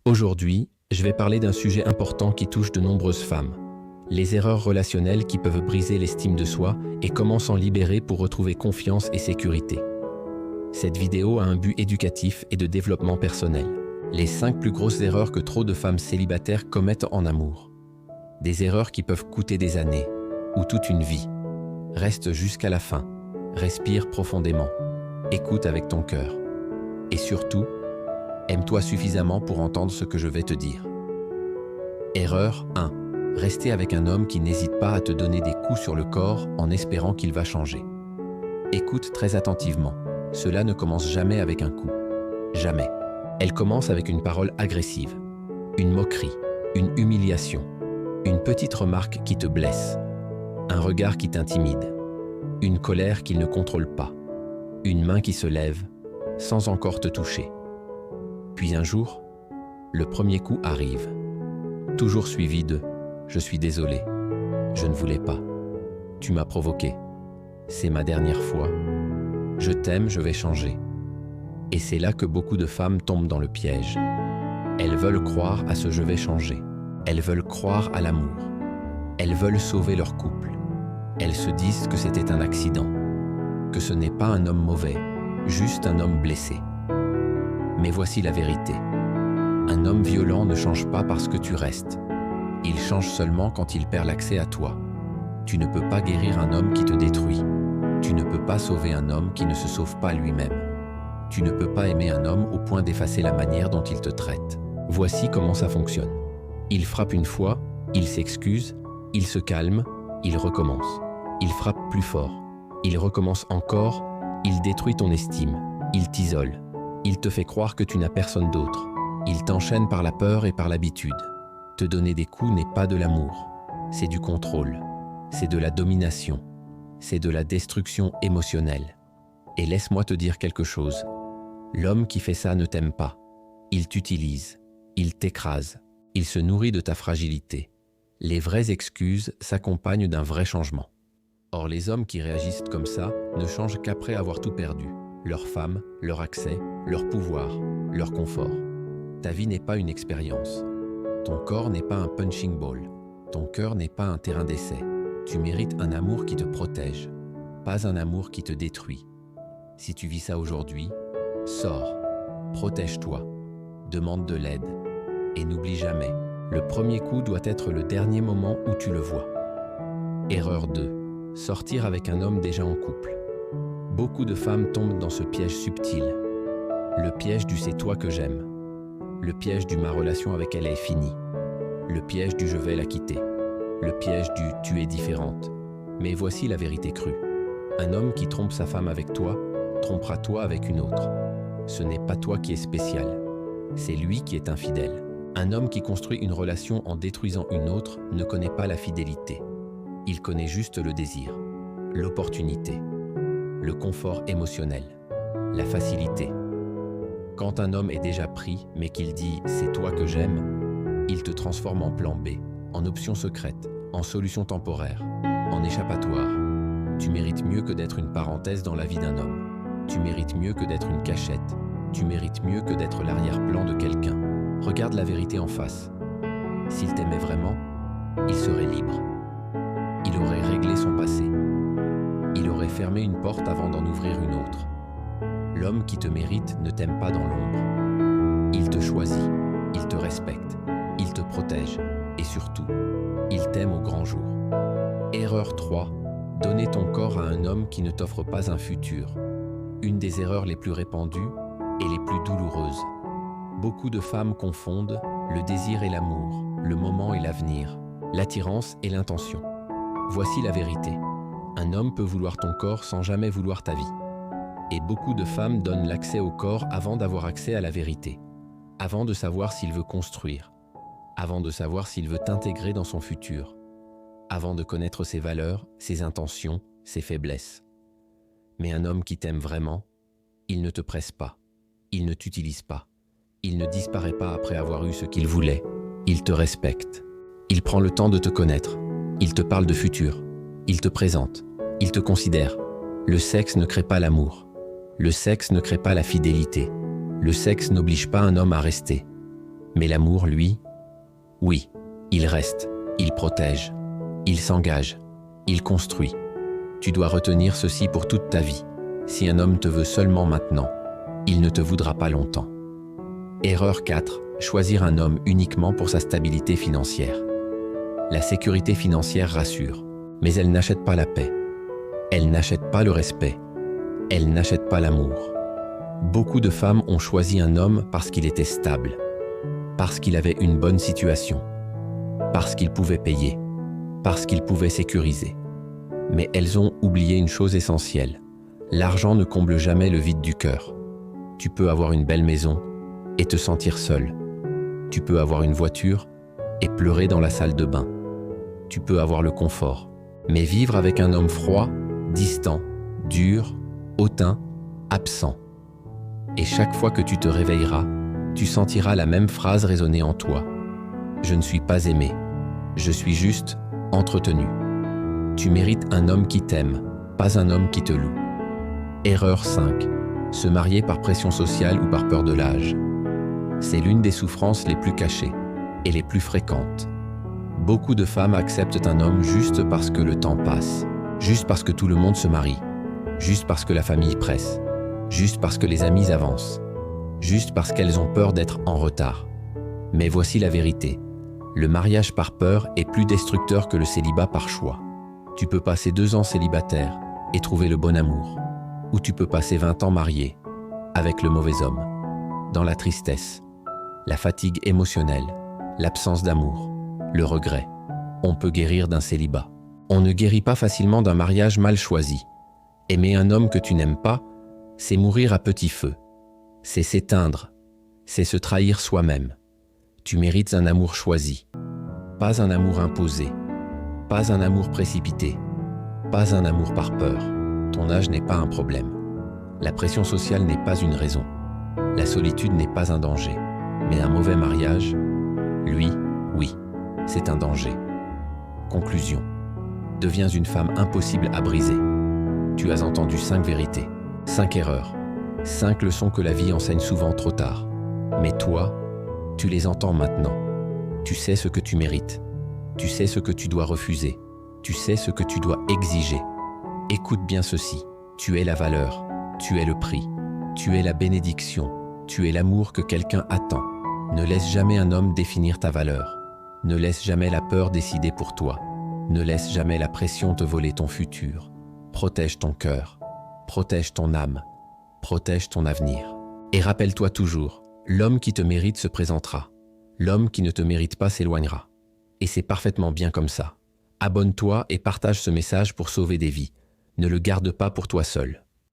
Aujourd'hui, je vais parler d'un sujet important qui touche de nombreuses femmes. Les erreurs relationnelles qui peuvent briser l'estime de soi et comment s'en libérer pour retrouver confiance et sécurité. Cette vidéo a un but éducatif et de développement personnel. Les 5 plus grosses erreurs que trop de femmes célibataires commettent en amour. Des erreurs qui peuvent coûter des années ou toute une vie. Reste jusqu'à la fin. Respire profondément. Écoute avec ton cœur. Et surtout, aime-toi suffisamment pour entendre ce que je vais te dire. Erreur 1. Rester avec un homme qui n'hésite pas à te donner des coups sur le corps en espérant qu'il va changer. Écoute très attentivement. Cela ne commence jamais avec un coup. Jamais. Elle commence avec une parole agressive, une moquerie, une humiliation, une petite remarque qui te blesse, un regard qui t'intimide, une colère qu'il ne contrôle pas, une main qui se lève sans encore te toucher. Puis un jour, le premier coup arrive, toujours suivi de « Je suis désolé, je ne voulais pas, tu m'as provoqué, c'est ma dernière fois, je t'aime, je vais changer ». Et c'est là que beaucoup de femmes tombent dans le piège. Elles veulent croire à ce « je vais changer ». Elles veulent croire à l'amour. Elles veulent sauver leur couple. Elles se disent que c'était un accident, que ce n'est pas un homme mauvais, juste un homme blessé. Mais voici la vérité. Un homme violent ne change pas parce que tu restes. Il change seulement quand il perd l'accès à toi. Tu ne peux pas guérir un homme qui te détruit. Tu ne peux pas sauver un homme qui ne se sauve pas lui-même. Tu ne peux pas aimer un homme au point d'effacer la manière dont il te traite. Voici comment ça fonctionne. Il frappe une fois, il s'excuse, il se calme, il recommence. Il frappe plus fort. Il recommence encore, il détruit ton estime, il t'isole. Il te fait croire que tu n'as personne d'autre. Il t'enchaîne par la peur et par l'habitude. Te donner des coups n'est pas de l'amour. C'est du contrôle. C'est de la domination. C'est de la destruction émotionnelle. Et laisse-moi te dire quelque chose. L'homme qui fait ça ne t'aime pas. Il t'utilise. Il t'écrase. Il se nourrit de ta fragilité. Les vraies excuses s'accompagnent d'un vrai changement. Or, les hommes qui réagissent comme ça ne changent qu'après avoir tout perdu. Leur femme, leur accès, leur pouvoir, leur confort. Ta vie n'est pas une expérience. Ton corps n'est pas un punching ball. Ton cœur n'est pas un terrain d'essai. Tu mérites un amour qui te protège, pas un amour qui te détruit. Si tu vis ça aujourd'hui, sors, protège-toi, demande de l'aide. Et n'oublie jamais, le premier coup doit être le dernier moment où tu le vois. Erreur 2. Sortir avec un homme déjà en couple. Beaucoup de femmes tombent dans ce piège subtil. Le piège du « c'est toi que j'aime ». Le piège du « ma relation avec elle est finie ». Le piège du « je vais la quitter ». Le piège du « tu es différente ». Mais voici la vérité crue. Un homme qui trompe sa femme avec toi, trompera toi avec une autre. Ce n'est pas toi qui es spécial. C'est lui qui est infidèle. Un homme qui construit une relation en détruisant une autre ne connaît pas la fidélité. Il connaît juste le désir, l'opportunité, le confort émotionnel, la facilité. Quand un homme est déjà pris, mais qu'il dit « c'est toi que j'aime », il te transforme en plan B, en option secrète, en solution temporaire, en échappatoire. Tu mérites mieux que d'être une parenthèse dans la vie d'un homme. Tu mérites mieux que d'être une cachette. Tu mérites mieux que d'être l'arrière-plan de quelqu'un. Regarde la vérité en face. S'il t'aimait vraiment, il serait libre. Il aurait réglé son passé. Il aurait fermé une porte avant d'en ouvrir une autre. L'homme qui te mérite ne t'aime pas dans l'ombre. Il te choisit, il te respecte, il te protège et surtout, il t'aime au grand jour. Erreur 3. Donner ton corps à un homme qui ne t'offre pas un futur. Une des erreurs les plus répandues et les plus douloureuses. Beaucoup de femmes confondent le désir et l'amour, le moment et l'avenir, l'attirance et l'intention. Voici la vérité. Un homme peut vouloir ton corps sans jamais vouloir ta vie. Et beaucoup de femmes donnent l'accès au corps avant d'avoir accès à la vérité, avant de savoir s'il veut construire, avant de savoir s'il veut t'intégrer dans son futur, avant de connaître ses valeurs, ses intentions, ses faiblesses. Mais un homme qui t'aime vraiment, il ne te presse pas, il ne t'utilise pas, il ne disparaît pas après avoir eu ce qu'il voulait, il te respecte, il prend le temps de te connaître, il te parle de futur, il te présente, il te considère. Le sexe ne crée pas l'amour. Le sexe ne crée pas la fidélité. Le sexe n'oblige pas un homme à rester. Mais l'amour, lui, oui, il reste, il protège, il s'engage, il construit. Tu dois retenir ceci pour toute ta vie. Si un homme te veut seulement maintenant, il ne te voudra pas longtemps. Erreur 4. Choisir un homme uniquement pour sa stabilité financière. La sécurité financière rassure, mais elle n'achète pas la paix. Elle n'achète pas le respect. Elle n'achète pas l'amour. Beaucoup de femmes ont choisi un homme parce qu'il était stable, parce qu'il avait une bonne situation, parce qu'il pouvait payer, parce qu'il pouvait sécuriser. Mais elles ont oublié une chose essentielle. L'argent ne comble jamais le vide du cœur. Tu peux avoir une belle maison et te sentir seul. Tu peux avoir une voiture et pleurer dans la salle de bain. Tu peux avoir le confort, mais vivre avec un homme froid, distant, dur, hautain, absent. Et chaque fois que tu te réveilleras, tu sentiras la même phrase résonner en toi. Je ne suis pas aimé, je suis juste entretenu. Tu mérites un homme qui t'aime, pas un homme qui te loue. Erreur 5. Se marier par pression sociale ou par peur de l'âge. C'est l'une des souffrances les plus cachées et les plus fréquentes. Beaucoup de femmes acceptent un homme juste parce que le temps passe, juste parce que tout le monde se marie, juste parce que la famille presse, juste parce que les amis avancent, juste parce qu'elles ont peur d'être en retard. Mais voici la vérité. Le mariage par peur est plus destructeur que le célibat par choix. Tu peux passer 2 ans célibataire et trouver le bon amour, ou tu peux passer 20 ans marié avec le mauvais homme, dans la tristesse, la fatigue émotionnelle, l'absence d'amour, le regret. On peut guérir d'un célibat. On ne guérit pas facilement d'un mariage mal choisi. Aimer un homme que tu n'aimes pas, c'est mourir à petit feu. C'est s'éteindre. C'est se trahir soi-même. Tu mérites un amour choisi. Pas un amour imposé. Pas un amour précipité. Pas un amour par peur. Ton âge n'est pas un problème. La pression sociale n'est pas une raison. La solitude n'est pas un danger. Mais un mauvais mariage, lui, oui, c'est un danger. Conclusion. Deviens une femme impossible à briser. Tu as entendu 5 vérités, 5 erreurs, 5 leçons que la vie enseigne souvent trop tard. Mais toi, tu les entends maintenant. Tu sais ce que tu mérites. Tu sais ce que tu dois refuser. Tu sais ce que tu dois exiger. Écoute bien ceci. Tu es la valeur. Tu es le prix. Tu es la bénédiction. Tu es l'amour que quelqu'un attend. Ne laisse jamais un homme définir ta valeur. Ne laisse jamais la peur décider pour toi. Ne laisse jamais la pression te voler ton futur. Protège ton cœur. Protège ton âme. Protège ton avenir. Et rappelle-toi toujours, l'homme qui te mérite se présentera. L'homme qui ne te mérite pas s'éloignera. Et c'est parfaitement bien comme ça. Abonne-toi et partage ce message pour sauver des vies. Ne le garde pas pour toi seul.